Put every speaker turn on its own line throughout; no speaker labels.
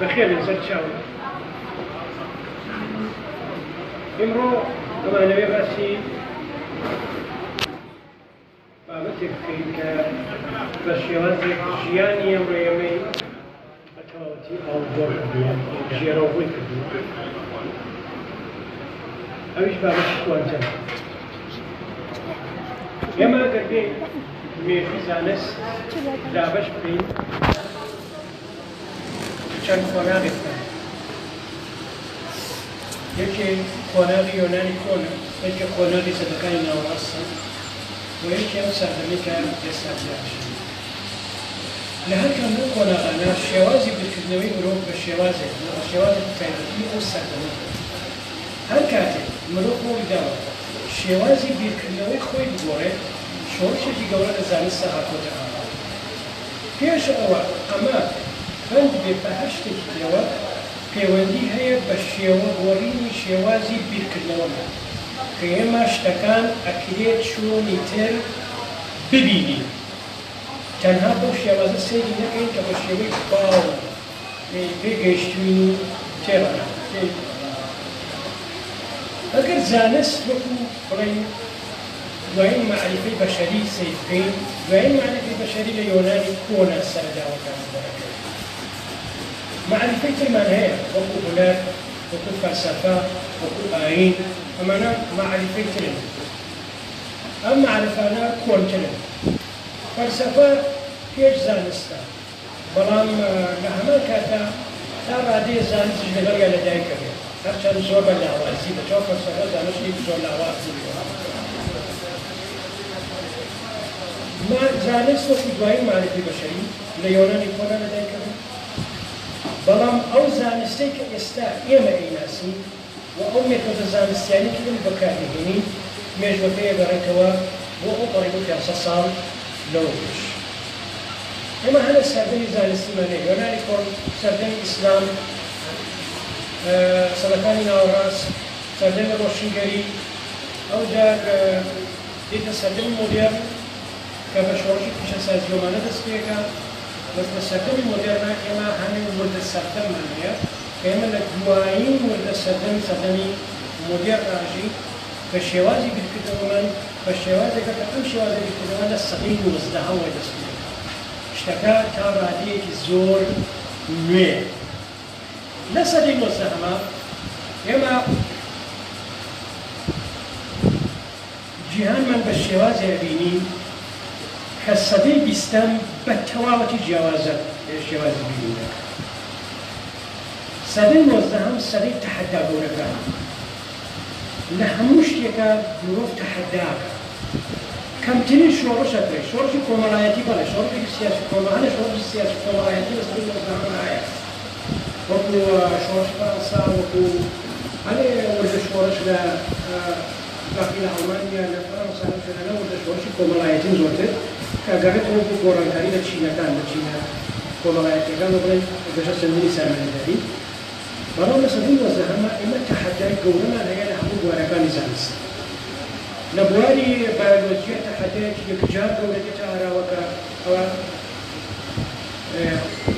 بخير لەسەر چاو ئێمڕۆ ئەمانەوێ باسی بابەتێک بکەین کە بە شێوازێک ژیانی ئەمڕۆ ئێمەی بە تەواوەتی ئاڵوگۆڕ کردووە ژێرەوەڕووی کردووە ئەویش بابەتی کوانتەمە ئێمە ئەگەر بێین مێژووی زانست دابەش بکەین چەند خۆناغێک یەکێ خۆناغی یۆنانی کۆنە یەکێ خۆناغی سەدەکانی ناوەڕاستە و یەکێ ئەم سەردەمەی کە ئێستا جیاوازە لە هەر کەم لەو خۆناغانە شێوازی بیرکردنەوەی مرۆڤ بە شێوازێک بە شێوازێکی تایبەتی ئەو سەردەمە هەر کاتێک مرۆڤ خۆی داوە شێوازی بیرکردنەوەی خۆی بگۆڕێت شۆڕشێکی گەورە لە زانستە هاتوۆتە ئاوا پێش ئەوە ئەمە بەند بێ بە هەر شتێکی ترەوە پەیوەندی هەیە بە شێوە گۆڕینی شێوازی بیرکردنەوەمان کە ئێمە شتەکان ئەکرێت چۆنی تر ببینین تەنها بەو شێوازە سەیری نەکەین کە بە شێوەی باو پێگەیشتوین و تێڕەنا ئەگەر زانست وەکو بڵێن دوایین معریفەی بەشەری سەیر بکەین دوایین معریفەی بەشەری لە یۆنانی کۆنە سەرداوەکان دەکەین معرفەی ترمان هەیە وەکو هونەر وەکو فەلسەفە وەکو ئاین ئەمانە معرفەی ترن ئەم معرفانە کۆنترن فەلسەفە پێش زانستە بەڵام لە هەمان کاتە تا ڕادەیە زانستیش لەگەڵیا لەدایکە بێت هەرچەند زۆر بە لاوازی بەچەوە فەلسەفە زانستی زۆر لاوازی زانست وەکو دوایین معرفەی بەشەری لە یۆنانی کۆنا لەدایکە بێت بەڵام ئەو زانستەی کە ئێستا ئێمە ئەیناسین و ئەو مێتۆدە زانستیانی کە بەکاردەهێنین مێژوەکەیە گەڕێتەوە بۆ ئەو قەریب 500 ساڵ لەوە پێش ئێمە هەنە سەردەمی زانستیمانەیە یۆنانی کۆن سەردەمی ئیسلام سەدەکانی ناوەڕاست سردن روشنگری او در دیت سردن مدرن که به شورش پیش‌سازی و مانه دست بیکن بس به سردن مدرن اما همین ورد سردن منیه که اما لگوایین ورد سردنی مدرن راجی به شوازی بیکرده من به شوازی که ام شوازی بیکرده من الصغير ومزدها و دست بیکن اشتکا تا رادیه که زور نویه لسدی مزدهما اما جیهان من به شێوازێ بینی کە سەدەی بیستەم بە تەواوەتی جیاوازە شێوازی بینی سەدەی نۆزدەهەم سەدەی تەحەدا گەورەکان لە هەموو شتێکە مرۆڤ تەحەداکە کەمترین شۆڕشە بێ شۆڕشی کۆمەڵایەتی بەڵێ شۆڕشی سیاسی کۆمەڵایەتی شۆڕشی سیاسی کۆمەڵایەتی لە سەدەی نۆزدەهەم هەیە وەکو شۆڕش فەرەنسا وەکو هەلێ وەرزە شۆڕش لە داخل ئەڵمانیا لە فەرەنسا لەنەوە وەرزە شۆڕشی کۆمەڵایەتین زۆرتر کە گەڕێت وەکو گۆڕانکاری لە چینەکان لە چینە کۆمەڵایەتیەکان بڵێن گەشە چەندینی سامانەداری بەڵام لە سەدەی نۆزدەهەمە ئێمە تەحەدای گەورەمان هەیە لە هەموو بوارەکانی زانست لە بواری بایۆلۆجیە تەحەدایەکی یەکجار گەورەتێتە ئاراوەکە ئەوە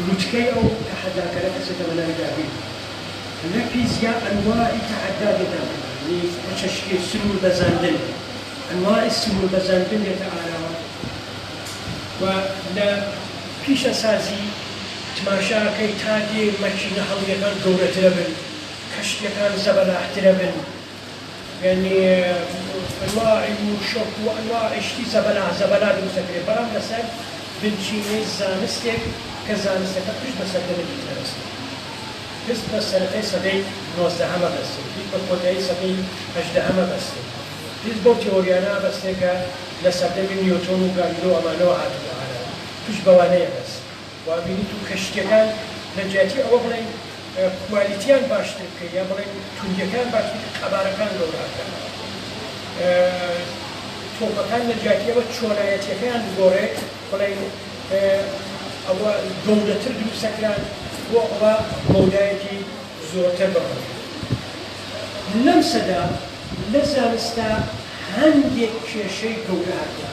لوتکەی ئەو تەحەداکەرە کەسێتە بەناوی لە فیزیا ئەنواعی تەحەدا دێتە چەشکی سروور بەزاندن ئەنواعی سروور بەزاندن دێتە ئاراوە و لە پیشەسازی تماشاکەی تا دێ مەکینە هەڵیەکان گەورەترە بن کەشتیەکان زەبەلاحترە بن یعنی ئەنواعی شۆک و ئەنواعی شتی زەبەلا دروستەکرێت بەڵام لەسەر بنچینەی زانستێک کە زانستەکە پشت بە سەردەمێکی دەرەستێت پشت بە سەرەتای سەدەی نۆزدەهەمە بەستێت پشت بە کۆتایی سەدەی هەژدەهەمە بەستێت پشت بەو تێۆریانە بەستێت کە لە سەردەمی نیوتۆن و گالیلۆ ئەمانەوە هاتووە ئاراوە پشت بەوانەیە بەست وابینیت و کەشتیەکان لە جیاتی ئەوە بڵێن کوالیتیان باشتر بکەین یا بڵێن توندیەکان باشتر قەبارەکان گەورەکەن تۆپەکان لە جیاتیەوە چۆنایەتیەکەیان بگۆڕێت بڵێن ئەوە گەورەتر دروستەکران بۆ ئەوە مەودایەکی زۆرتر بڕۆن لەم سەدا لە زانستە هەندێک کێشەی گەورە هاتووە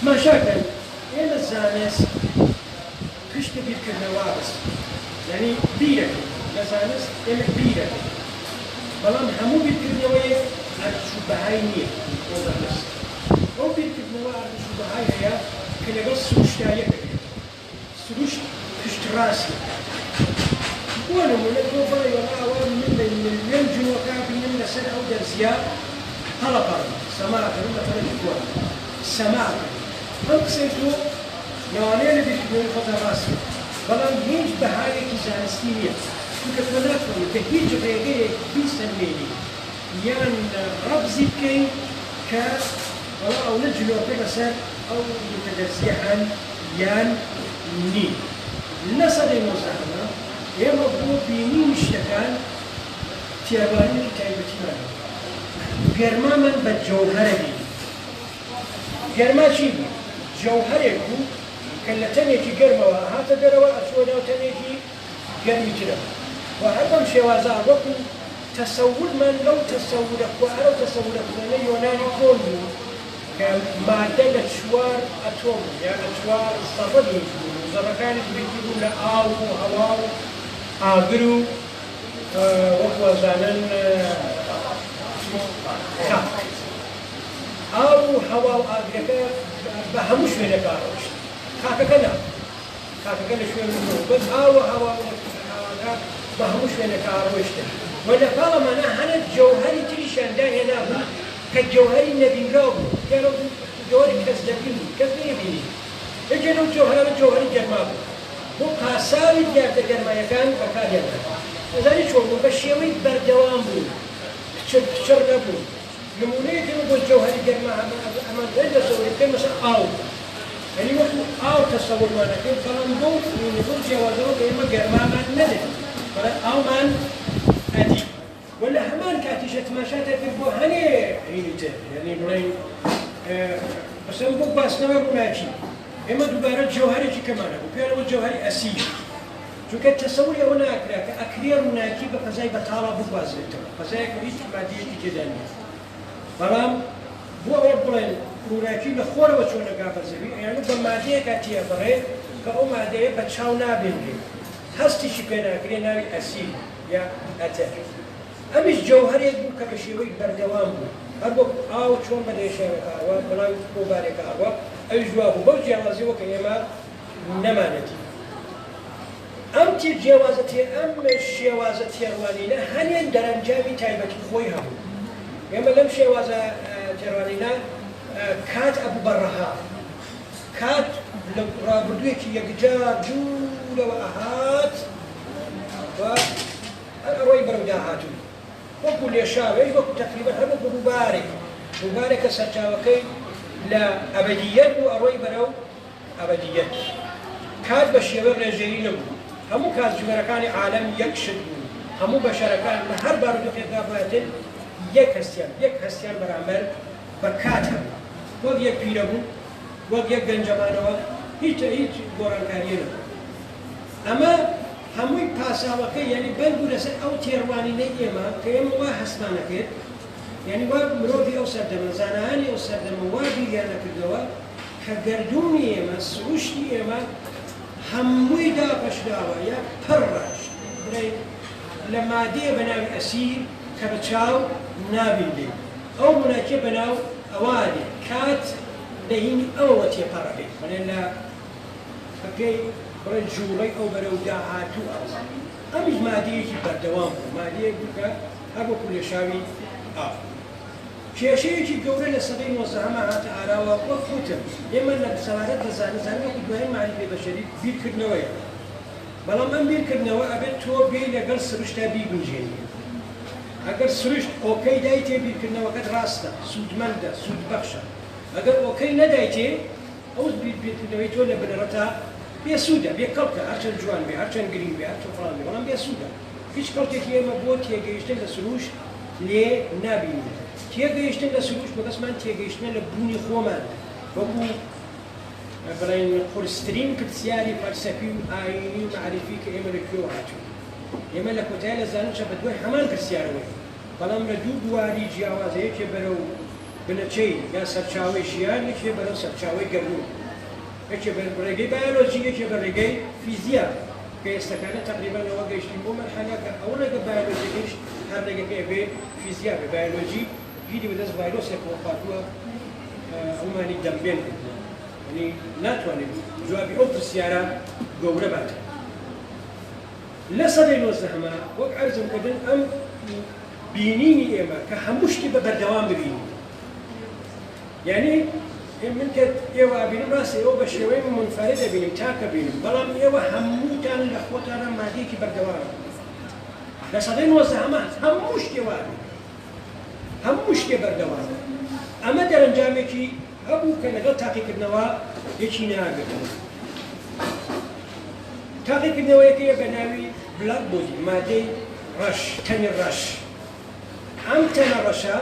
ماشاکەن ئێمە زانست پشتە بیرکردنەوە بەست یعنی بیرەکەین لە زانست ئێمە بیرەکەین بەڵام هەموو بیرکردنەوەیەک ئەرچوبەهای نییە بۆ زانست ئەو بیرکردنەوە ئەرچوبەهای هەیە کە لەگەڵ سروشتاییەکەکرێت سروشت پشتڕاستی بۆ نمونە تۆ بڵێ وەڵا من لەم جنۆکە بینم لەسەر ئەو دەرزیە هەڵەپەڕن سەماکەن لە فەرەکی گووە سەماکەن ئەم قسەی تۆ لەوانەیە لە بیرکردنەوەی خۆتە ڕاستی بەڵام هیچ بەهایەکی زانستی نییە چونکە تۆ ناتوانیت کە هیچ ڕێگەیەک بیسەلمێنی یان ڕەبزی بکەین کە وەڵا ئەو لە جنۆکە لەسەر ئەو دەرزیە هەن یان نی لە سەدەی نۆزدەهەمە ئێمە بۆ بینینی شتەکان تێوانینی تایبەتیمان گەرمامان بە جەوهەرە بین گەرما چی بوو؟ جەوهەرێک بوو کە لە تەنێکی گەرمەوە هاتە دەرەوە ئەچووە ناو تەنێکی گەرمی ترە و هەر بەم شێوازە وەکو تەسەورمان لەو تەسەورە خوارە و تەسەورە خوێنە یۆنانی کۆن بوو کە مادە لە چوار ئەتۆم یان لە چوار زەڕە دروست بوو زەڕەکانیش بریتی بوو لە ئاو و هەوا و ئاگر و وەکو ئەزانن خاک ئاو و هەوا و ئاگرەکە بە هەموو شوێنێک ئاڕۆشت خاکەکە نا خاکەکە لە شوێن بەس ئاو و هەوا هەواکە بە هەموو شوێنێک ئاڕۆشتن و لە پاڵەمانە هەنە جەوهەری تریشیان داهێنا بوو کە جەوهەری نەبینراو بوو دیارە جەوهەری کەس دەبین بوو کەس نەیەبینی یەکێ لەو جەوهەرە جەوهەری گەرما بوو بۆ قاساوی دیاردە گەرمایەکان بەکاردێنرا ئەزانی چۆن بوو بە شێوەی بەردەوام بوو پچڕ نەبوو نمونەیەکی بۆ جەوهەری گەرما ئەمان لە سەوەریەکەی مەسەڵ ئاو یعنی وەکو ئاو تەسەوورمانەکەی بەڵام بۆ جیاوازەوە کە ئێمە گەرمامان نەدێت بەڵام ئاومان ئەدی و لە هەمان کاتیشە تماشاتە کرد بۆ هەنێ هینی تر یعنی بڵێن مثلا بۆ گواستنەوەی ڕووناکی ئێمە دووبارە جەوهەرێکی کەمانە بوو پێڵەوە جەوهەری ئەسیر چونکە تەسەوری ئەوە ناکرا کە ئەکرێ ڕووناکی بە فەزای بەتاڵا بگوازرێتەوە فەزایەکە هیچ مادیەکی تێدا نیە بەڵام بۆ ئەوە بڵێن ڕووناکی لە خۆرەوە چۆن ئەگابەزەوی یانە بە مادەیەکە تێبڕێت کە ئەو مادەیە بە چاو نابێنرێت هەستیشی پێ ناکرێ ناوی ئەسید یا ئەتەر ئەمیش جەوهەرێک بوو کە بە شێوەی بەردەوام بوو هەر بۆ ئاو چۆن بەدەیشێوەکەوە بەڵاوی بۆبارێکەوە ئەوی جواب بوو بەو جیاوازیەوە کە ئێمە نەمانەتی ئەم جیاوازە ئەم شێوازە تێڕوانینە هەنێن دەرەنجامی تایبەتی خۆی هەبوو ئێمە لەم شێوازە تێڕوانینە کات ئەبوو بەڕەها کات لە ڕابردوویەکی یەکجار دوورەوە ئەهات ئەوەی بەرەو داهاتوو وەکو لێشاوەی وەکو تەقریبەن هەر وەکو ڕووبارێکە سەرچاوەکەی لە ئەبەدیەت بوو ئەڕۆی بەرەو ئەبەدیەت کات بە شێوە ڕێژەیی نەبوو هەموو کاتژمێرەکانی عالەم یەک شت بوو هەموو بەشەرەکان لە هەر بارودۆخێکدا بڵێتن یەک هەستیان بەرامبەر بە کات هەبوو وەک یەک پیرە بوو وەک یەک گەنجەمانەوە هیچ گۆڕانکاریە نەبوو ئەمە هەمووی پاساوەکەی یعنی بەند بوو لەسەر ئەو تێڕوانینەی ئێمە کە ئێمە وا هەستمانەکرد یعنی وا مرۆڤی ئەو سەردەمە زانایانی ئەو سەردەمە وا بیریان نەکردەوە کە گەردوونی ئێمە سروشتی ئێمە هەمووی داپەشراوە یا پڕڕاش بڵێن لە مادەیە بە ناوی ئەسیر کە بە چاو نابیندێ ئەو موناکیە بە ناو ئەوانێ کات لەهینی ئەوەوە تێپەڕەبێت بڵێن لە پێی بڵێن ژوڵەی ئەو بەرەو داهاتوو ئەمیش مادەیەکی بەردەوام بوو مادەیەک بوو کە هەر وەکو لێشاوی ئاو کێشەیەکی گەورە لە سەدەی 19 هاتە ئاراوە وەک گوتم ئێمە لە سەوارەت دەزانین وەکو دوایین معرفەی بەشەری بیرکردنەوەیە بەڵام ئەم بیرکردنەوە ئەبێت تۆ بێی لەگەڵ سروشتا بیگونجێنی ئەگەر سروشت ئۆکەی دایتێ بیرکردنەوەکەت ڕاستە سوودمەندە سوودبەخشە ئەگەر ئۆکەی نەدایتێ ئەو بیرکردنەوەی تۆ لە بنەڕەتە بێسوودە بێکەڵکە هەرچەند جوان بێ هەرچەند گرنگ بێ هەرچەند فڵان بێ بەڵام بێسوودە هیچ کەڵکێکی ئێمە بۆ تێگەیشتن لە سروشت لێ نابینی تێگەیشتن لە سروشت بەدەستمان تێگەیشتنە لە بوونی خۆمان وەکو بڵێن قورسترین پرسیاری فەلسەفی و ئاینی و معرفی کە ئێمە لەکوێوە هاتووە ئێمە لە کۆتایی لە زانستە بە دوای هەمان پرسیارەوەی بەڵام لە دوو بواری جیاوازەیەکێ بەرەو بنەچەی یا سەرچاوەی ژیان یەکێ بەرەو سەرچاوەی گەردوون یەکێ بە ڕێگەی بایۆلۆجی یەکێ بە ڕێگەی فیزیک کە ئێستاکانە تقریبان ئەوە گەیشتین بۆ مەرحەلە کە ئەو ڕێگە بایۆلۆجی گەیشت هەر ڕێگەکەی ئەبێ فیزیک بێ بایۆلۆجی گیری بەدەست ڤایرۆسێکەوە هاتووە ئەومانی دەمبێن یعنی ناتوانێت جوابی ئەو پرسیارە گەورە باتە لە سەدەی 19 وەک عەرزم کردن ئەم بینینی ئێمە کە هەموو شتی بە بەردەوام ببینی یعنی من کە ئێوە بینم ڕاستی ئەوە بە شێوەی منفەرد دەبینم تاکە بینم بەڵام ئێوە هەمووتان لە خۆتانە مادەیەکی بەردەوامە لە سەدەی 19 هەموو شتێ وا هەموو شتێ بەردەوامە ئەمە دەرەنجامێکی هەبوو کە لەگەڵ تاقیکردنەوە یەکی ناگرتەوە تاقیکردنەوەیەکەیە بە ناوی بلاک بۆدی مادەی ڕەش تەنی ڕەش ئەم تەنە ڕەشە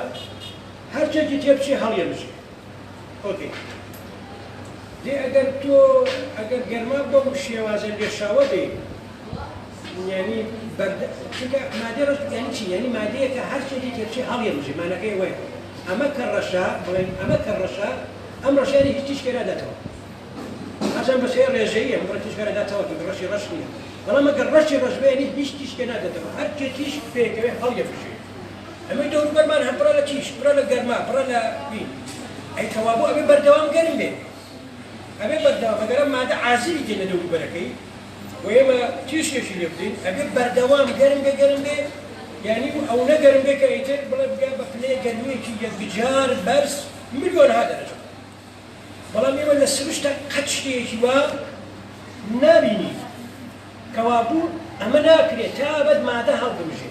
هەرچێکی تێبچێ هەڵیەبژێ ئۆکێ دێ ئەگەر تۆ ئەگەر گەرما بەو شێوازە لێشاوە بێ یعنی چونکە مادەی ڕەش یعنی چی یعنی مادەیەکە هەرچێکی تێبچێ هەڵیەبژێ مانەکەی وایە ئەمە کە ڕەشە بڵێن ئەمە کە ڕەشە ئەم ڕەشیانی هیچ تیشکێرا دەتەوە هەرچەند بەسێ ڕێژەیە ئەم تیشکێرا داتەوە کە ڕەشی ڕەش نییە بەڵام ئەگەر ڕەشی ڕەش بێ یعنی هیچ تیشکێ نادەتەوە هەرچێ تیش پێکەوێ هەڵیەبژێ ئەمەی دەوروبەرمان هەر پڕە لە تیش پڕە لە گەرما پڕە لە بین ئەی کەوابوو ئەبێ بەردەوام گەرم بێ ئەبێ بەردەوام ئەگەر مادە عازلی دێنە دەوروبەرەکەی و ئێمە تیشێکی لێ بدەین ئەبێ بەردەوام گەرم بێ یعنی ئەو نەگەرم بێ کە ئیتر بڵێ بگا بە پلەیە گەرمیەکی یەکجار بەرز ملیۆنها دەرەجە بەڵام ئێمە لە سروشتە قەت شتێکی وا نابینی کەوابوو ئەمە ناکرێت تا بەد مادە هەڵبژێ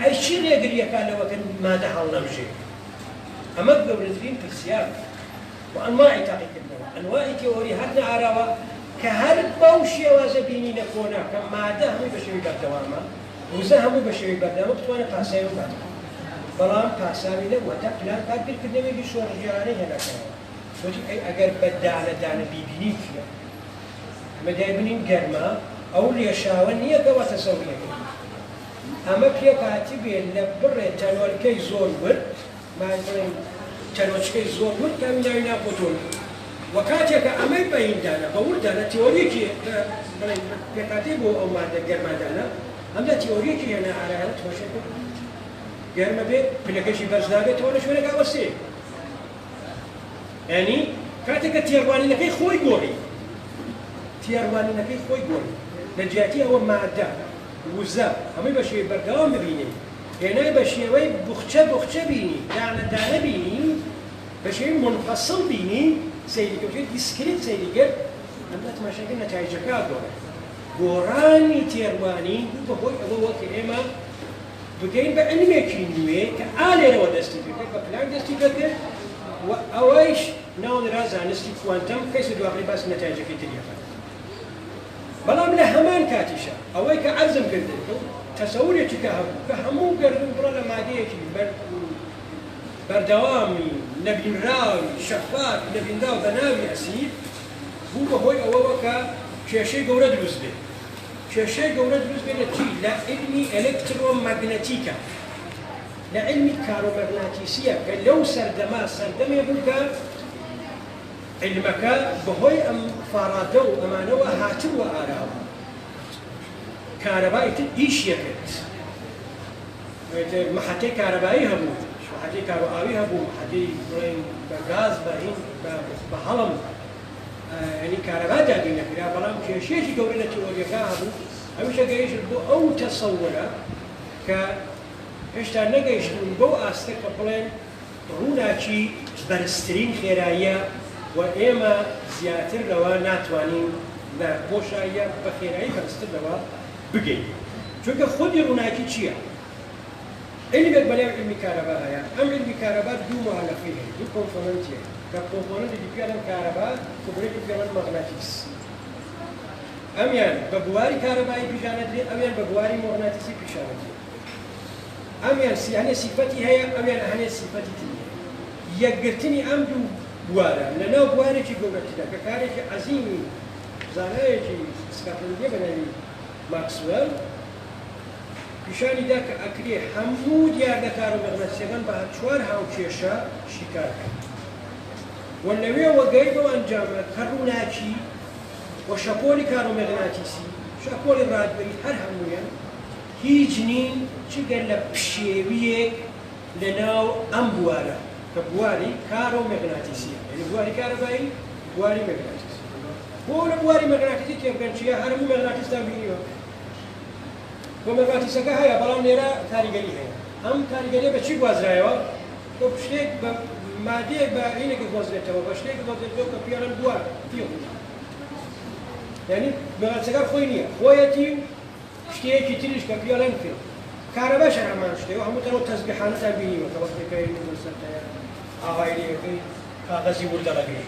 ئەی چی ڕێگریەکە لەوەکە مادە هەڵ نەبژێ ئەمە گەورەترین پرسیار و ئەنواعی تاقیکردنەوە ئەنواعی تێۆری هەر نەئاراوە کە هەر بەو شێوازە بینی لە کۆنا کە مادە هەمووی بە شێوەی بەردەوامە وزە هەمووی بە شێوەی بەردەوامە بتوانێت پاساوی باتەوە بەڵام پاساوی لەوەتە پلان کارکردنەوەیکی شۆڕژێرانەی هێناکەوە وتی ئەی ئەگەر بە دانە بیبینین چیە ئەمە دایبنین گەرما ئەو لێشاوە نییە کەەوە تەسەوریەکە ئەمە پێکاتی بێت لە بڕێ تەنۆرکەی زۆر ورد تەنۆچکەی زۆر ورد کامی ناوی ناپۆتۆن وە کاتێکە ئەمەی بەیندانە بە وردانە تیۆریەکی پێکاتی بۆ ئەو مادە گەرمادانە ئەمدا تیۆریەکی هێنا ئارایانە تۆشە گەرمە بێت پلەکەشی بەرزدابێتەوە لە شوێنێک ئاوەستێ ینی کاتێکە تێڕوانینەکەی خۆی گۆڕی تێڕوانینەکەی خۆی گۆڕی لە جیاتی ئەوە مادە وزە ئەمەی بە شێوەی بەردەوام ببینی هێنای بە شێوەی بوخچە بینی دانە بینی بە شێوەی منفەسڵ بینی سەیریکەوتێت دیسکریت سەیریگرت ئەمە تەماشاکە نەتایجەکە گۆڕێ گۆڕانی تێڕوانی بوو بەهۆی ئەوەوە کە ئێمە بگەین بە علمێکی نوێ کە ئالێرەوە دەستی بکرد بە پلان دەستی بکرد و ئەوەیش ناوەڕا زانستی کوانتەم کەسی دوابڕی باسی نەتایجەکەی تریەکە بەڵام لە هەمان کاتیشە ئەوەی کە عەرزم کردن تەسەورێکی کە هەبوو کە هەموو گەردن بڕە لە مادەیەکی بەردەوامی نەبینراوی شەفاف نەبینراو بە ناوی ئەسیر بوو بەهۆی ئەوەوە کە کێشەی گەورە دروست بێت کێشەی گەورە دروست بێت لە چی؟ لە علمی ئەلێکترۆمەگنەتیکە لە علمی کارۆمەغناتیسیە کە لەو سەردەمێ بوو کە علمەکە بەهۆی ئەم فارادە و ئەمانەوە هاتووە ئاراوە کارەبای تر ئیشیەکرد مەحەتەی کارەبایی هەبوو محەتەی کارۆئاوی هەبوو محەتەی بڵێن بە گاز بە هەڵم ینی کارەبا دادی نەکرا بەڵام کێشەیەکی گەورە لە تیۆریەکە هەبوو ئەویشە گەیشت بۆ ئەو تەسەورە کە هێشتا نەگەیشتون بەو ئاستە کە بڵێن ڕووناکی بەرزترین خێراییە و ئێمە زیاتر لەوە ناتوانین لە بۆشاییە بە خێرایی بەرزتر لەوە بگەین چونکە خودی ڕووناکی چییە؟ علمێک بەلێو علمی کارەبا هەیە ئەم علمی کارەبا دوو مؤەلەفەی هەیە دوو کۆمپۆنەنتی هەیە کە کۆمپۆنەنتێکی پێڵێن کارەبا کۆمپۆنەنتێکی پێڵێن مەغناطیس ئەمیان بە بواری کارەبایی پیژانە درێت ئەمیان بە بواری مەغناطیسی پیشانە درێت ئەمیان هەنێ سیفەتی هەیە ئەمیان هەنێ سیفەتی تری یەکگرتنی ئەم دوو بوارە لەناو بوارێکی گەورەتردا کە کارێکی عەزیمی زانایەکی سکاتلندیە بە ناوی ماکسوێل پیشانی دا کە ئەکرێ هەموو دیاردە کارۆمەغناطیسیەکان بە چوار هاوکێشە شیکار کرد و لەوێوە گەی بەو ئەنجامە کە ڕووناکی و شەپۆلی کارۆمەغناطیسی شەپۆلی ڕادبەری هەر هەموویان هیچ نین چگەر لە پشێویەک لەناو ئەم بوارە کە بواری کارۆمەغناطیسیە یعنی بواری کارەبایی بواری مەغناطیسی بۆ لە بواری مەغناطیسی تێبگەن چییە هەرموو مەغناطیسدان بینیوە بۆ مەغناطیسەکە هەیە بەڵام لێرە کاریگەری هەیە ئەم کاریگەریە بە چی گوازرایەوە تۆ شتێک بە مادەیەک بە عینێکی گۆزرێتەوە بە شتێکی گۆزرێتەوە کە پیاڵەن بوار تیۆ یعنی مەغناطیسەکە خۆی نییە خۆیەتی شتێکی تریش کە پیاڵەن کرد کارەباش هەمان شتێوە هەموو تەنەوە تەزبیحانەتان بینیوە کە وەختێکەی سەرتەیە ئاغای لێەکەی کاغەزی وردەڵەگەی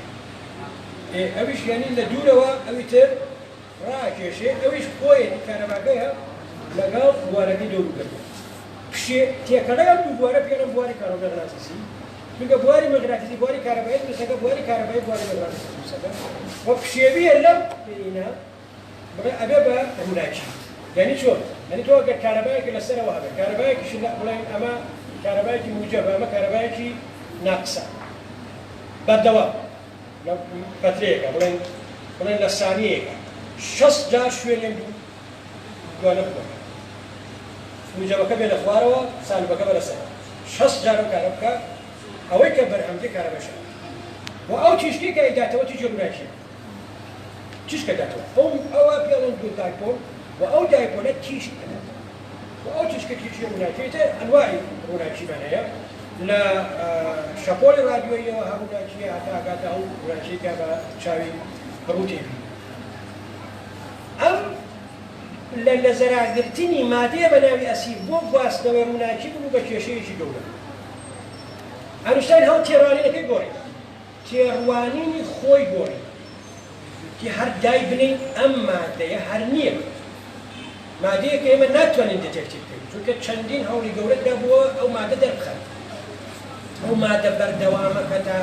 ئەویش یعنی لە دوورەوە ئەوی تر ڕاکێشێ ئەویش خۆیەتی کارەباکەیە لەگەڵ بوارەکەی دەوروگەڕێت تێکەڵەیان دوو بوارە پێڵێن بواری کارۆمەغناطیسی چونکە بواری مەغناطیسی بواری کارەبایی دروستەکە بواری کارەبایی بواری مەغناطیسی دروستەکە وە پشێویە لەم بینە بڵێ ئەبێ بە ڕووناکی یعنی چۆن؟ یعنی تۆ ئەگەر کارەبایەکی لەسەرەوە هەبێت کارەبایەکیشی بڵێن ئەمە کارەبایەکی موجەبە ئەمە کارەبایەکی ناقسە بەردەوام لە پەترەیەکە بڵێن لە سانیەیەکە 60 جار شوێنێن دوانە بکۆن موجەبەکە بێ لە خوارەوە سانوبەکە بە لەسەر 60 جار ئەو کارە بکە ئەوەی کە بەرهەمدەی کارەبەشە و ئەو تیشکی کە ئەیداتەوە تیژە ڕووناکیە تیشکە داتەوە ئەوە پێڵێن دوو دایپۆل و ئەو دایپۆلە تیشک دەدات و ئەو تیشکە تیژە ڕووناکیێتە ئەنواعی ڕووناکیمان هەیە لە شەپۆلی رادیۆییەوە هەر ڕووناکیە هەتا ئاگاتە ئەو ڕووناکیەکە بە چاوی ڕوو تێبی ئەم لە زەراگرتنی مادەیە بە ناوی ئەسیر بۆ گواستنەوەی ڕووناکی بوو بە کێشەیەکی گەورە ئەینشتاین هەڵ تێڕوانینەکەی گۆڕی تێڕوانینی خۆی گۆڕی کی هەر دای بنین ئەم مادەیە هەر نییە مادەیە کە ئێمە ناتوانین دەتێکتی بکەین چونکە چەندین هەوڵی گەورەدا بووە ئەو مادە دەربخەن ئەو مادە بەردەوامە کە تا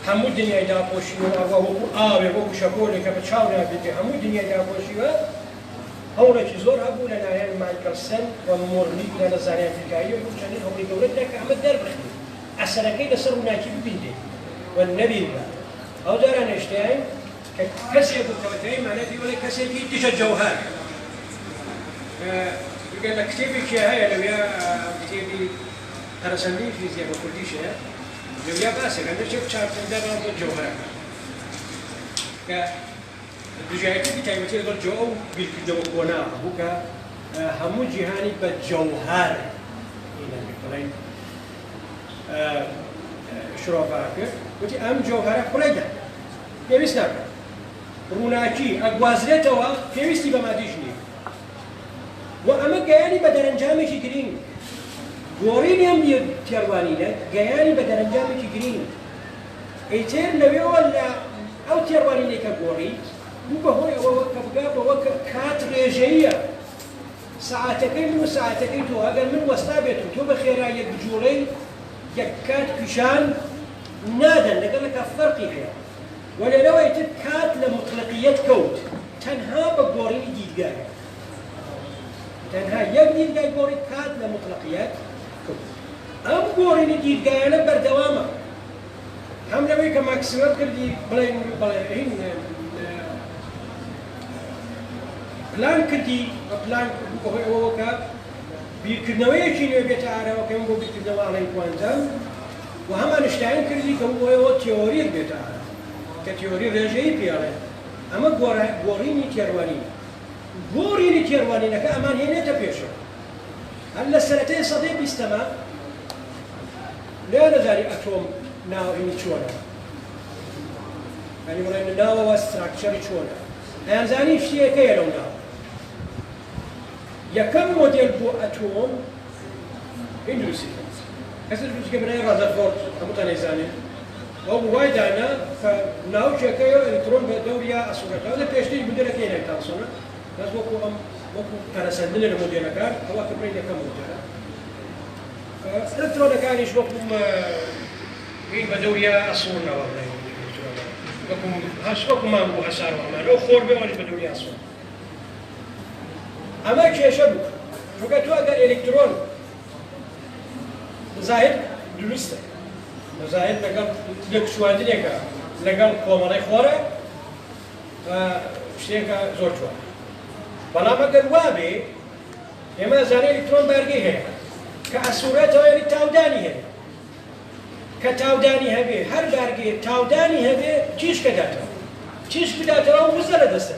هەموو دنیای داپۆشیوە وەکو ئاوێ وەکو شەپۆلێک کە بە چاو نابێتێ هەموو دنیای داپۆشیوە هەوڵێکی زۆر هەبوو لەلایەن مایکلسن و مۆرلیک لە نەزانیان فیزیکایی و چەندین هەوڵی گەورە دا کە ئەمە دەربخێت ئەسەرەکەی لەسەر ڕووناکی ببیندێت و نەبینرا ئەو جاران هێشتیان کە کەسێک بوو کەوتەی مانەتی وڵێ کەسێکی دیشە جەوهەر لە کتێبێکی هەیە لەوێ کتێبی هەرسەندی فیزیک بە کوردیش هەیە لەوێ باسێکە لەچێک چارتەندەرا بۆ جەوهەرەکە کە دژایەتی تایبەتی لەگەڵ جۆ ئەو بیرکردنەوە کۆنا بوو کە هەموو جیهانی بە جەوهەر بڵێن شرۆڤا کرد وتی ئەم جەوهەرە کوڵێدا پێویست ناکات ڕووناکی ئەگوازرێتەوە پێویستی بە مادیش نییە و ئەمە گەیانی بە دەرەنجامێکی گرنگ گۆڕینی ئەم تێڕوانینە گەیانی بە دەرەنجامێکی گرنگ ئەیتر لەوێەوە لە ئەو تێڕوانینەی کە گۆڕیت بوو بەهۆی ئەوە کە بگا بەوە کە کات ڕێژەیە ساعاتەکەی من و ساعاتەکەی تۆ ئەگەر من وەستا بێت و تۆ بە خێرا یەک جوڵەی یەک کات پیشان نادەن لەگەڵەکە فەرقی هەیە وەلێرەوە ئیتر کات لە مطلقیەت کەوت تەنها بە گۆڕینی دیدگایە تەنها یەک دیدگای گۆڕی کات لە مطلقیەت کەوت ئەم گۆڕینی دیدگایانە بەردەوامە هەم لەوەی کە ماکسوێل کردی بڵێن پلان کردی بە پلان بەهۆی ئەوەوە کە بیرکردنەوەیەکی نوێ بێتە ئارەوە کەم بۆ بیرکردنەوە ئاڵەی کوانتەم و هەمان شتیان کردی کە بۆیەوە تیۆریک بێتە ئارە کە تیۆری ڕێژەیی پێڵێ ئەمە گۆڕینی تێڕوانینە گۆڕینی تێڕوانینەکە ئەمان هێنێتە پێشەوە هەر لە سەرەتای سەدەی بیستەمە لێ نەزاری ئەتۆم ناوینی چۆنە ینی بڵێن ناوەوە ستراکچەری چۆنە هەیانزانی شتێکەیە لەو ناو یەکەم مۆدێل بۆ ئەتۆم هین دروستی کەس دروستکە بنای ڕازەرفۆرد هەمووتان نەیزانێت ئەو وای دانا کە ناوچەکەیە ئەلکترۆن بە دەوریا ئەسوورەکە لە پێشتری مودێلەکەی نەکتاسۆنە بەس وەکو ئەم وەکو پەرەسەندنە لە مودێلەکان ئەوە کە بڕین یەکەم مودێلە ئەلکترۆنەکانیش وەکو هین بە دەوریا ئەسوورنەوە بڵێن وەکو مانگوو هەسارەوە ئەمان ئەو خۆر بێوەش بە دەوریا ئەسوور ئەمە کێشە بوو چونکە تۆ ئەگەر ئێلکترۆن زاهد دروستە زاهد لەگەڵ لێکشواندنێکە لەگەڵ کۆمەڵی خۆرە شتێکە زۆر جوان بەڵام ئەگەر وابێ ئێمە ئەزانێ ئێلکترۆن بارگەی هەیە کە ئەسوورەتەوە یعنی تاودانی هەیە کە تاودانی هەبێ هەر بارگەیە تاودانی هەبێ چیشکە داتەوە چیش بداتەوە وزە لە دەستە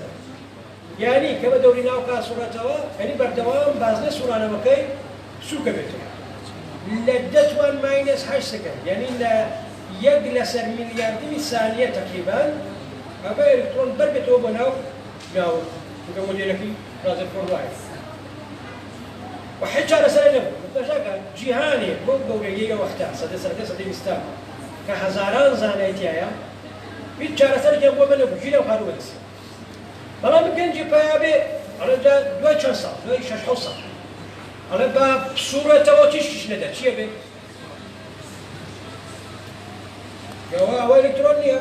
یعنی کە بە دەوری ناو کاسوورەتەوە یعنی بەردەوام بازنە سوورانەوەکەی سووکە بێتەوە لە دەتوان ماینەس 8 سەکەند یعنی لە یەک لەسەر میلیاردی سانیە تقریبا ئەبە ئێلکترۆن بەربێتەوە بە ناو چونکە مۆدێلەکەی ڕازەرفۆرد وایە و هیچ چارەسەرێ نەبوو متەشاکە جیهانێک بۆ گەورەیەی وەختە سەدەی سەدەی بیستان کە هەزاران زانایەتیایە هیچ چارەسەرێکیان بۆ نەبوو ژینە و هەروە دەست بەڵام گەنجی پیا بێ ئەڵێ دوای چەند ساڵ دوای 6 ساڵ ئەڵێ بە سوورەتەوە تیشکیش نەدا چییە بێ ئەوە ئێلکترۆن نییە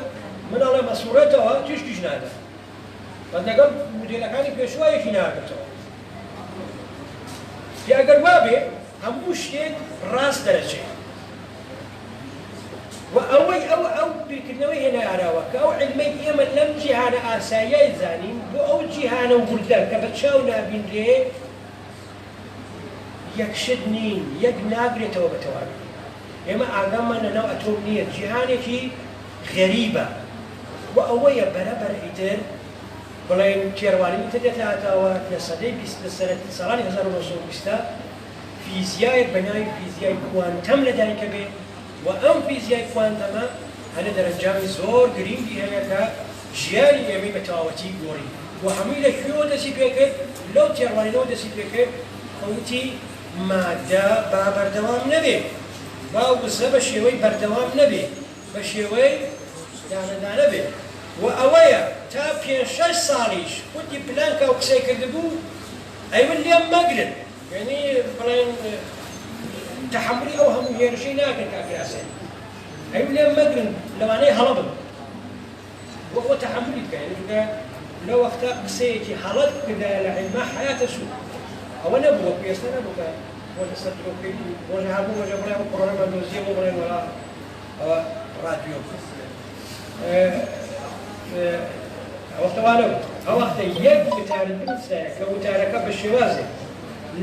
من ئەڵێ بە سوورەتەوە تیشکیش نادا بەس لەگەڵ مودێلەکانی پێشوایەکی ناگرتەوە ئەگەر وابێ هەموو شتێک ڕاست دەرەچێت و ئەوەی ئەو بیرکردنەوەی هێنا ئاراوە کە ئەو علمەی ئێمە لەم جیهانە ئاساییای زانین بۆ ئەو جیهانە وردە کە بە چاو نابینرێ یەک شت نین یەک ناگرێتەوە بەتەواوی ئێمە ئاگامان لەناو ئەتۆم نییە جیهانێکی غەریبە و ئەوەیە بەرەبەر ئیتر بڵێن تێڕوانینی تر دێتاتەوە لە سەدەی لە سەرەتی ساڵانی 1920 فیزیایەک بە ناوی فیزیای کوانتەم لەدایکە بێ و ئەم فیزیای کوانتەمە هەنە دەرەنجامی زۆر گرنگی هەیە کە ژیانی ئێمەی بە تەواوەتی گۆڕی و هەمووی لەکوێوە دەستی پێکرد لەو تێڕوانینەوە دەستی پێکرد کەوتی مادە با بەردەوام نەبێ با وزە بە شێوەی بەردەوام نەبێ بە شێوەی دانەدانە بێ و ئەوەیە تا 5-6 ساڵیش خودی پلانکە و قسەی کردبوو ئەیون لێم مەگرن یعنی بڵێن تحملی ئەو هەموو هێرشەی ناکرد کاکراسێن ئەیون لێم مەگرن لەوانەیە هەڵە بن وەکوە تحملی بکە یعنی لە وەختە قسەیەکی هەڵەت بکردا لە علما حیاتە سوود ئەوە نەبووە پێستا نەبووکە بۆ لەسەر تۆپێکی ڕۆژە هەبوو ڕۆژە بڵێ ئەو پڕۆنەمە دۆزیە بۆ بڵێن وەڵا ئەوە ڕادیۆ وەختەوانە ئەو وەختە یەک وتارت بنووسایە کە وتارەکە بە شێوازێ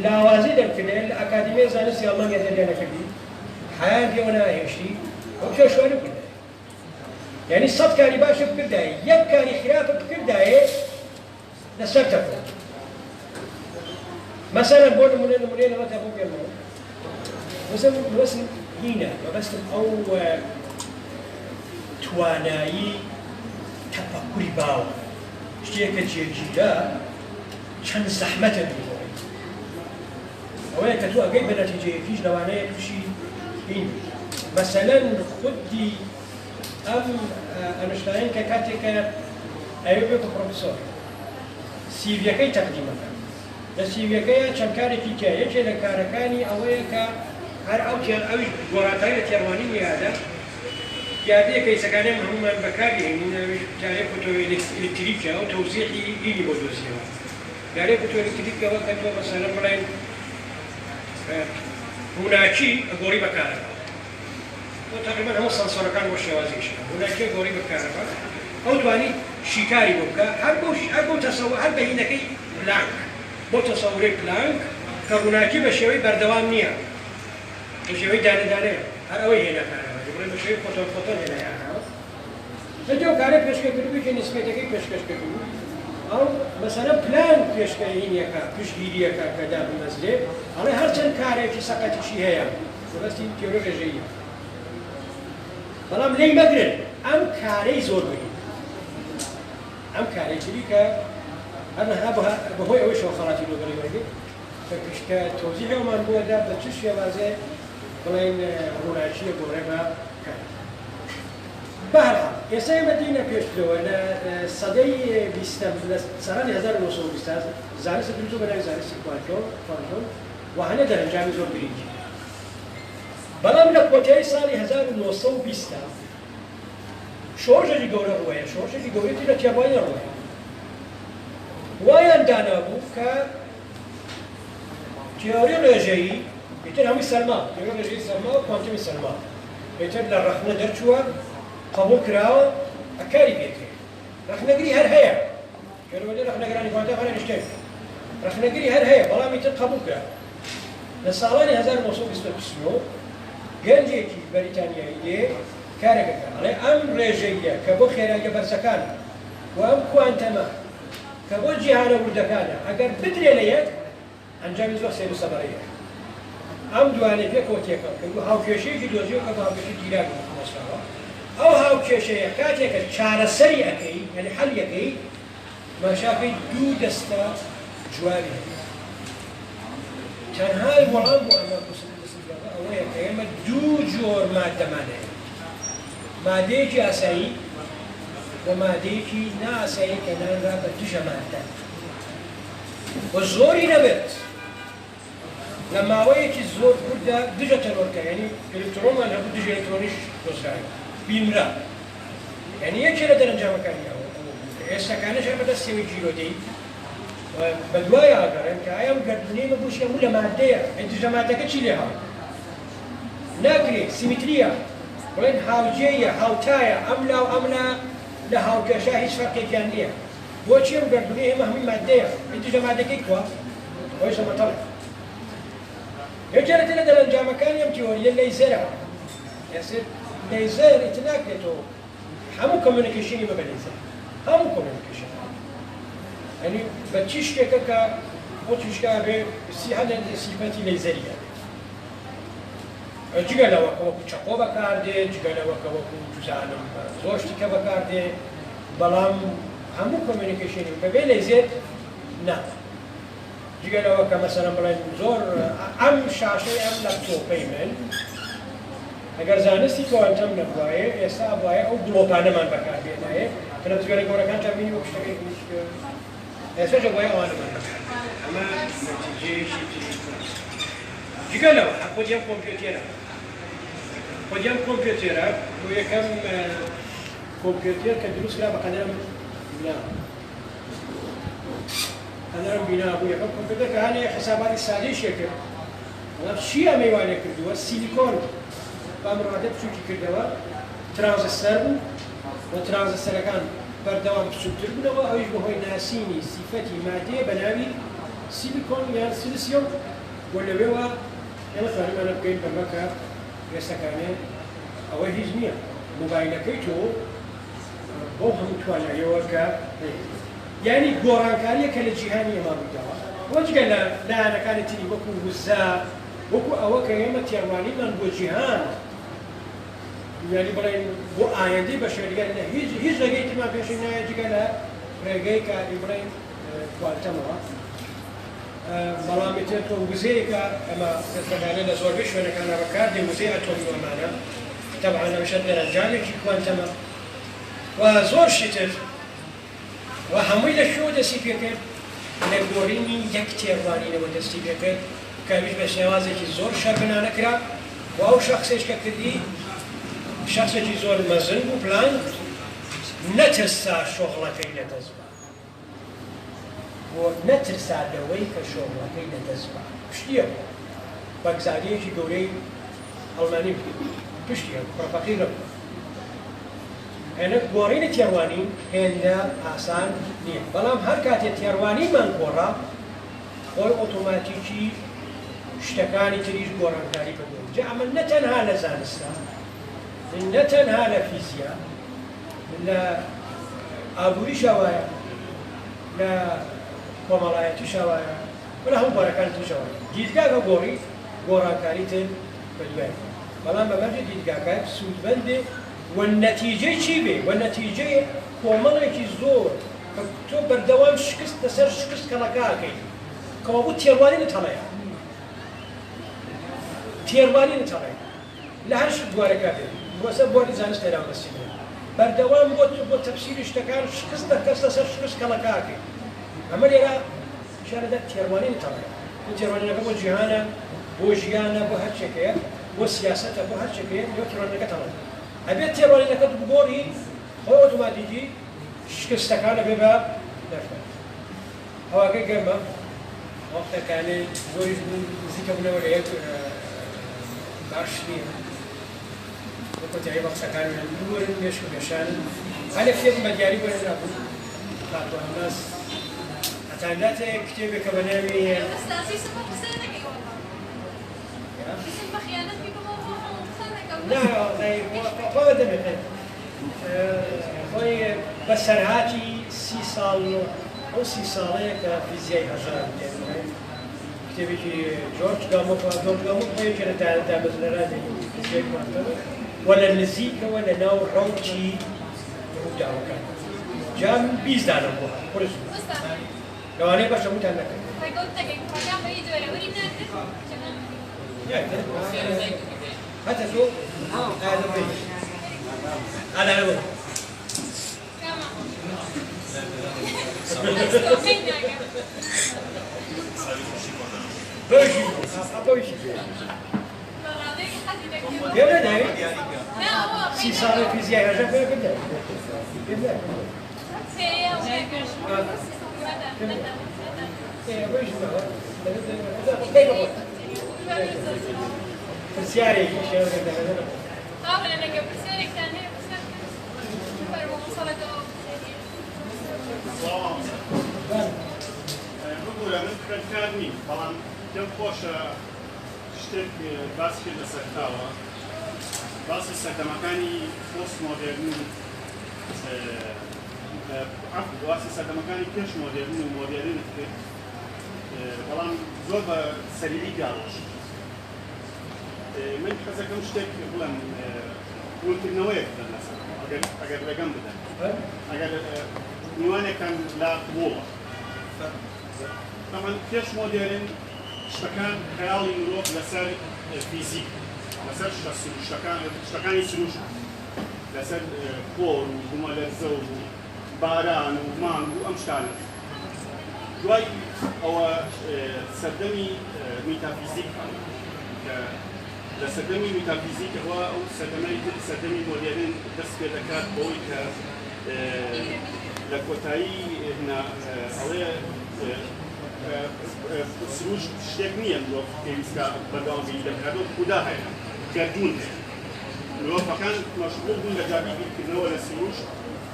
لاوازی دەکردێن لە ئەکادیمیای زانستی ئەڵمانیا دەرێنەکردی حیان پێوە ناهێشتی ئەو کێشوانە بکردایە یعنی 100 کاری باشە بکردایە یەک کاری خراپە بکردایە لەسەر تەکۆ مەسەلەن بۆ نمونەیەوە تا بۆ پێمەوە بەسم هینە بەبەستم ئەو توانایی تەفەکوری باوە شتێکە جێگیرە چەند زەحمەتە دووڕۆی ئەوەیە کە تۆ ئەگەی بە نەتیجەیەکیش لەوانەیە تووشی هین مەسەلەن خودی ئەم ئەنشتاین کە کاتێکە ئەوێ بێتە پرۆفیسۆر سیڤیەکەی تەقدیمەکە لە سیڤیەکەیە چەند کارێکی تیا یەکێ لە کارەکانی ئەوەیە کە هەر ئەوی گۆڕاتایی لە تێڕوانی نیادە یادەیە کەیسەکانیان هەمومان بەکارهێنین جارێک فۆتۆ ئێلکتریکە ئەو تەوزیعی ئینی بۆ دۆزیەوە جارێک فۆتۆ ئێلکتریکەوە کە تۆ مەسەلەن بڵێن ڕووناکی گۆڕی بەکارەکە تۆ تقریباً هەموو سەنسۆرەکان بۆ شێوازیشە ڕووناکیە گۆڕی بەکارەکە ئەو دوانی شیکاری بۆ بکە هەر بۆ تەسەوور هەر بەهینەکەی پلانک بۆ تەسەوورەی پلانک کە ڕووناکی بە شێوەی بەردەوام نییە بە شێوەی دانەدانەیە هەر ئەوەی هێنەکانەوە دەبڵێن بە شێوەی فۆتۆن هێنایانەوە لەجێ و کارە پێشکەکردووی کە نیسبەتەکەی پێشکەشکردوو ئەو مەسەلە پلان پێشکەهینیەکە پشتگیریەکە کە دابمەزرێ ئەڵێ هەرچەند کارێکی سەقەتیشی هەیە بەستی تێورە ڕێژەیە بەڵام لێی مەگرن ئەم کارەی زۆر بگین ئەم کارەی تری کە هەرنەها بەهۆی ئەوەی شەوخەڵاتی لۆگەڵی وەرگرت کە پشکە تۆزیحێومان بۆدا بە چ شێوازێ بڵێن ڕووناکیە گۆڕێ بە کار بەهەرحاڵ ئێستا ئێمە دینە پێشترەوە لە سەدەی بیستەم لە ساڵانی 1920 زانستی دروست بە ناوی زانستی کوانتۆم وهانە دەرەنجامی زۆر گرنگی بەڵام لە کۆتایی ساڵی 1920 شۆڕژێکی گەورە ڕوایە شۆڕژێکی گەورەی لە تێڕوانی ڕوایە وایان دانابوو کە تیۆری ڕێژەیی ئیتر هەمووی سەرما تیۆری ڕێژەیی سەرما و کوانتمی سەرما ئیتر لە ڕەخنە دەرچووە قبول کراوە ئەکاری پێکرێت ڕەخنەگری هەر هەیە کەلوەدە ڕەخنەگرانی کوانتەم هەر شتێک ڕەخنەگری هەر هەیە بەڵام ئیتر قبول کرا لە ساڵانی 1929 گەنجێکی بەریتانیایی دێ کارێکەکە ئەڵێ ئەم ڕێژەیە کە بۆ خێراییە بەرزەکانە و ئەم کوانتەمە کە بۆ جیهانە وردەکانە ئەگەر بدرێ لە یەک ئەنجامی زۆر سێر و سەبارەیە ئەم دوانێ پێکەوە تێکەڵ کردو هاوکێشەیەکی دۆزیەوە کە بە هاوکێشەی گیراک مۆساوە ئەو هاوکێشەیە کاتێکە چارەسەری ئەەکەی یعنی حەلیەکەی ماشاکەی دوو دەستە جواری تەنهای وەڵام بۆ ئەمە ئەوەیە کە ئێمە دوو جۆر مادەمانەیە مادەیەکی ئاسایی و مادەیەکی نائاسایی کە نانرا بە دژە مادە و زۆری نەبێت لە ماوەیەکی زۆر کووردا دژە تەرۆرکە یعنی ئێلکترۆنمان هەبوو دژە ئێلکترۆنیش دۆزراوە بیمرا یعنی یەکێ لە دەرەنجامەکانی ئێستاکانش هەر بەدەست سێوەی جیرۆدەی بە دوای ئاگەڕێن کە ئایا ئەم گەردونەیەمە بۆ هەموو لە مادەیە دژە مادەکە چی لێ هاو ناکرێت سیمیتریە بڵێن هاوجێیە هاوتایە ئەم لاو ئەمنا لە هاوکێشە هیچ فەرقێکیان نییە بۆچی ئەم گەردونەیە ئێمە هەمووی مادەیە دژە مادەکەی کووە ئەوەی شەمەتەڵ یەکێرە لە دەرەنجامەکانی ئەم تیۆریە لەیزەرە لەیزەر ئیتر ناکرێتەوە هەموو کۆمیونیکیشنی بە لەیزەر هەموو کۆمیونیکیشن یعنی بە چی شتێکە کە بۆ توشکا بێ هەندێک سیفەتی لەیزەریە جگە لەوەکە وەکو چەقۆ بەکاردێ جگە لەوەکە وەکو جوزانم زۆر شتێکە بەکاردێ بەڵام هەموو کۆمیونیکیشنی بەبێ لەیزێر نا جگە لەوەکە مەسەلەن بڵێن زۆر ئەم شاشەی ئەم لەپتۆپەی من ئەگەر زانستی کوانتەم نەبوایە ئێستا وایە ئەو گڵۆپانەمان بەکاربێنایە کە لە بزوێنە گەورەکان تەبینی وەک شتێکی ئێستاژە وایە ئەوانەمان بەکار ئەمە نەتیجەیەکی جگە لەوە خۆدیان کۆمپیۆتێرە خۆدیان کۆمپیۆتێرە بۆ یەکەم کۆمپیۆتێر کە دروستکرا بە قەدەم هەنەرم بینابوو یەکەم کۆمپیوتەر کە هەنێ حساباتی سادەیشێ کرد وەڵام چی ئەمەی وانێ کردووە سیلیکۆن بامڕادە بچووکی کردەوە ترانزستەر بوو و ترانزستەرەکان بەردەوام بچووکتر بوونەوە ئەویش بەهۆی ناسینی سیفەتی مادەیە بە ناوی سیلیکۆن یان سیلیسیۆم بۆ لەوێوە ئێمە توانیمانە بگەین بەمەکە گەستەکانێ ئەوە هیچ نییە موبایلەکەی تۆ بۆ هەموو تواناییەوە کە یعنی گۆڕانکاریە کە لە جیهانی ئێمە ڕوویداوە وەجگە لە لایەنەکانی تری وەکو وزە وەکو ئەوە کە ئێمە تێڕوانیمان بۆ جیهان یعنی بڵێن بۆ ئایندەی بەشەریگەر هیچ ڕێگەی ترمان پێشەی نایە جگە لە ڕێگەی کاری بڵێن کوانتەمەوە بەڵامی تر تۆ وزەیەکە ئەمە دەستەکانە لە زۆربەی شوێنەکانە بەکاردێ وزەی ئەتۆمی ئەمانە طبعا ئەمەشە دەرەنجامێکی کوانتەمە و زۆر شتی تر و هەمووی لە شۆ دەستی پێکرد لە گۆڕینی یەک تێڕوانینەوە دەستی پێکرد کەویش بە شێوازێکی زۆر شەربنانەکرا و ئەو شەخسێش کە کردی شخصێکی زۆر مەزن بوو پلان نەترسا شۆخڵەکەی لەدەست بە بۆ نەترسا لەوەی کە شۆخڵەکەی لەدەست بە پشتیە بەگزاریەکی گەورەی ئەڵمانی پشتیە پڕۆپەقیرە بوو هێنە گۆڕینی تێڕوانی هێندە ئاسان نییە بەڵام هەر کاتێک تێڕوانیمان گۆڕا خۆی ئۆتۆماتیکی شتەکانی تریش گۆڕانکاری بەدەوێت جا ئەمە نەتەنها لە زانستە نەتەنها لە فیزیا لە ئابووریشا وایە لە کۆمەڵایەتیشا وایە لە هەموو بارەکان توشە وایە دیدگاکە گۆڕی گۆڕانکاری تر بەدوێت بەڵام بەبەرجە دیدگاکە سوودمەندێ والنتیجەی چی بێ؟ والنتیجەی کۆمەڵێکی زۆر تۆ بەردەوام شکست لەسەر شکست کەڵەکەکەی کەوا بوو تێڕوانی نەتەڵەیە تێڕوانی نەتەڵەیە لە هەر شت بوارەکە بێت بۆسە بۆری زانست تێراوەستی بێت بەردەوام بۆ تەفسیری شتەکان شکست دەکەس لەسەر شکست کەڵەکەکەی ئەمە لێرە شارەدە تێڕوانی نەتەڵەیە تێڕوانینەکە بۆ جیهانە بۆ ژیانە بۆ هەر شتێکەیە بۆ سیاسەتە بۆ هەر شتێکەیە لێ تێڕوانینەکە تەڵەیە ئەبێت تێڕوانینەکەت بگۆڕی خۆی ئۆتۆماتیکی شکستەکانە بێ بە دەرفەت هەواکەی گەرمە وەختەکانەی زۆری نزیکە بوونەوە لە یەک باش نییە وەکوتایی بەخشەکان دوورن مێشک و بێشانن هەلێ فێرم بە دیاری بۆ نابوو خاتوانناس هەتانداتە کتێبێکە بە ناوی خۆ دەبێت خۆی بەسەرهاتی 30 ساڵ ئەو 30 ساڵەیە کە فیزیای هەژار کتێبێکی جۆرج گامۆف خۆیەکە لە دامەزرەرانی فیزیای کوانتەمە و لە نزیکەوە لە ناو ڕەوکی ڕووداوەکان جا 20 دانم بووە قورس لەوانەیە بەشە وتان نەکرد حتى شو؟ هذا بيت هذا هو بيجي بيجي يلا ده سي صار فيزياء هذا كده كده Persiare che c'è anche da vedere.
Ah, non è che persiare che ne per un salato.
بقول أنا كارني طبعا كم خوش اشترك باس كده سكتاوة باس السكتة مكاني بوست مودرن عفوا باس السكتة مكاني كش مودرن ومودرن طبعا زود سريعي جالش من حسب كم اشترك بقولن قلت النوايا مثلا أجر رقم بدن أجر نوانه كان لا قوة طبعا كيش مودرن اشتكان خيالي نروح لسر فيزيك لسر اشتكان يسروش لسر قور ومالزة وباران ومان وأمشتان جواي أو سردمي ميتافيزيك لسردمي ميتافيزيك هو أو سردمي مودرن دست كذكات بوي لكوتاي هنا عليه سروش شتێک نییە مرۆڤ پێویستە بەردەوامبیری دەکاتەوە کودا هەیە گەردون هەیە مرۆڤەکان مەشغوڵ بوون لە جابی بیرکردنەوە لە سروش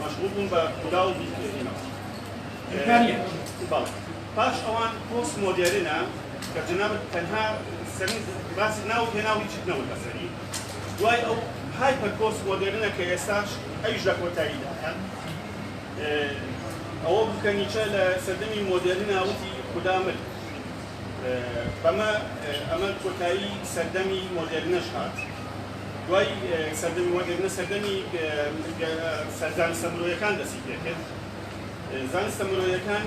مەشغوڵ بوون بە کودا و بیرکردنەوە پاش ئەوان پۆست مۆدێرنە کە جناب تەنها باسی ناو هێناوی چیتنەوە لەسەری دوای ئەو هایپەر پۆست مۆدێرنە کە ئێستاش ئەویش لە کۆتاییدا ئەوە بکەنیچە لە سەردەمی مۆدێرنە وتی خودامل ئەمە کۆتایی سەردەمی مۆدێرنەش هات دوای سەردەمی مۆدێرنە سەردەمی زانستە مرۆیەکان دەستی پێکرد زانستە مرۆیەکان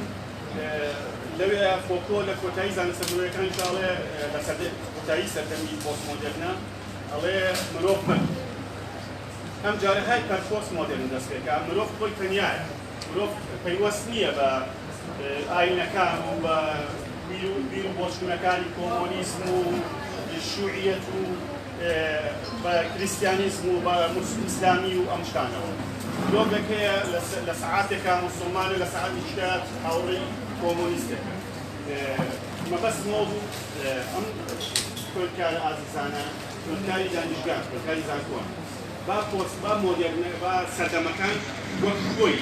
لەوێ فۆکۆ لە کۆتایی زانستە مرۆیەکان ئینشاڵێ لە کۆتایی سەردەمی پۆست مۆدێرنە ئەڵێ مرۆڤ من ئەم جارە هایپەر پۆست مۆدێرن دەست پێکا مرۆڤ خۆی تەنیایە مرۆڤ پەیوەست نییە بە ئاینەکان و بە بیر و بۆچوونەکانی کۆمۆنیزم و شوعیەت و بە کریستیانیزم و بە ئیسلامی و ئەم شتانەوە مرۆڤێک هەیە لە سەعاتێکا موسڵمانە لە سەعاتێکدا هاوڕێی کۆمۆنیستێکە مەبەستمەوە بوو ئەم خوێندکارە ئازیزانە خوێندکاری دانیشگا خوێندکاری زانکۆوان با پۆست با مۆدێرنە با سەردەمەکان وەک خۆی